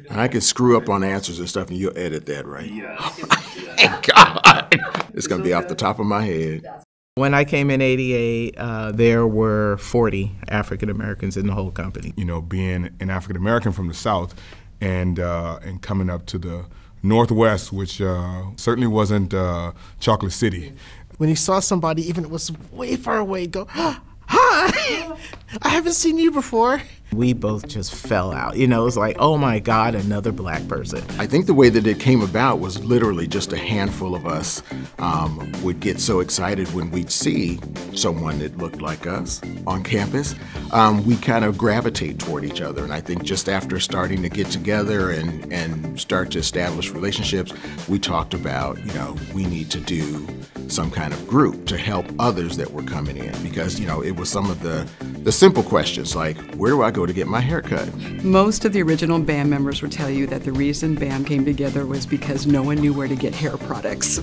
I can screw up on answers and stuff, and you'll edit that, right? Thank God. It's going to be off the top of my head. When I came in '88, there were 40 African Americans in the whole company. You know, being an African American from the South and coming up to the Northwest, which certainly wasn't Chocolate City. When you saw somebody, even if it was way far away, go, "Hi, I haven't seen you before." We both just fell out. You know, it was like, oh my God, another black person. I think the way that it came about was literally just a handful of us would get so excited when we'd see someone that looked like us on campus. We kind of gravitate toward each other. And I think just after starting to get together and start to establish relationships, we talked about, you know, we need to do some kind of group to help others that were coming in. Because, you know, it was some of the simple questions like, where do I go to get my hair cut? Most of the original BAM members would tell you that the reason BAM came together was because no one knew where to get hair products.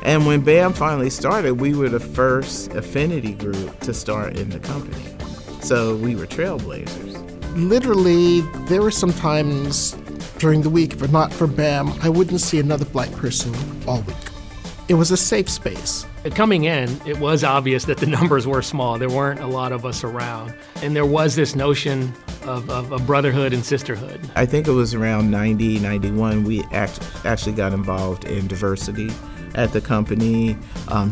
And when BAM finally started, we were the first affinity group to start in the company. So we were trailblazers. Literally, there were some times during the week, if not for BAM, I wouldn't see another black person all week. It was a safe space. Coming in, it was obvious that the numbers were small. There weren't a lot of us around. And there was this notion of brotherhood and sisterhood. I think it was around 90, 91, we actually got involved in diversity at the company,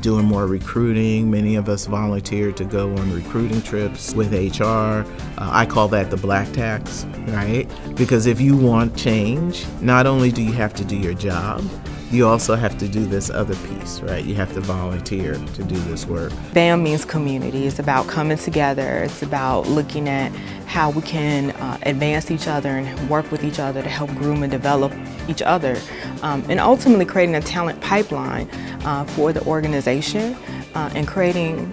doing more recruiting. Many of us volunteered to go on recruiting trips with HR. I call that the black tax, right? Because if you want change, not only do you have to do your job, you also have to do this other piece, right? You have to volunteer to do this work. BAM means community. It's about coming together. It's about looking at how we can advance each other and work with each other to help groom and develop each other. And ultimately creating a talent pipeline for the organization and creating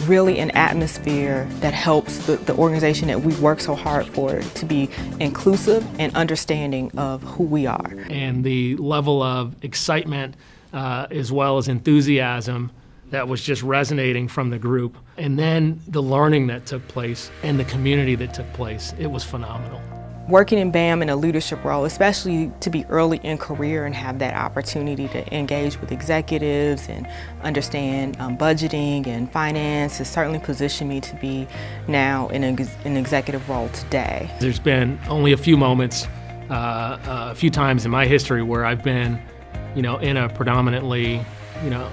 really an atmosphere that helps the organization that we work so hard for to be inclusive and understanding of who we are. And the level of excitement as well as enthusiasm that was just resonating from the group. And then the learning that took place and the community that took place, it was phenomenal. Working in BAM in a leadership role, especially to be early in career and have that opportunity to engage with executives and understand budgeting and finance, has certainly positioned me to be now in an executive role today. There's been only a few moments, a few times in my history where I've been, you know, in a predominantly, you know,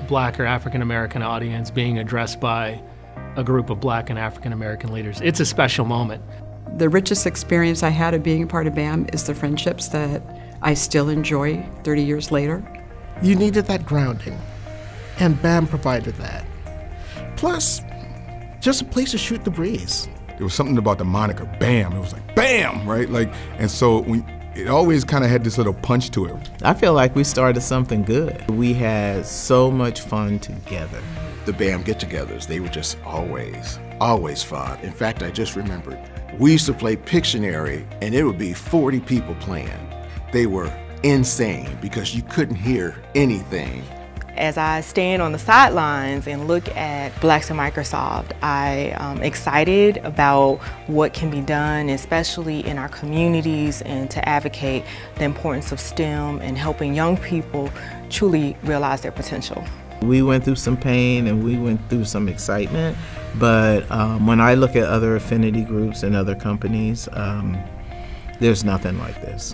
black or African American audience being addressed by a group of black and African American leaders. It's a special moment. The richest experience I had of being a part of BAM is the friendships that I still enjoy 30 years later. You needed that grounding, and BAM provided that. Plus, just a place to shoot the breeze. There was something about the moniker BAM. It was like BAM, right? Like, and so it always kind of had this little punch to it. I feel like we started something good. We had so much fun together. The BAM get-togethers, they were just always fun. In fact, I just remembered, we used to play Pictionary, and it would be 40 people playing. They were insane because you couldn't hear anything. As I stand on the sidelines and look at Blacks in Microsoft, I am excited about what can be done, especially in our communities, and to advocate the importance of STEM and helping young people truly realize their potential. We went through some pain and we went through some excitement, but when I look at other affinity groups and other companies, there's nothing like this.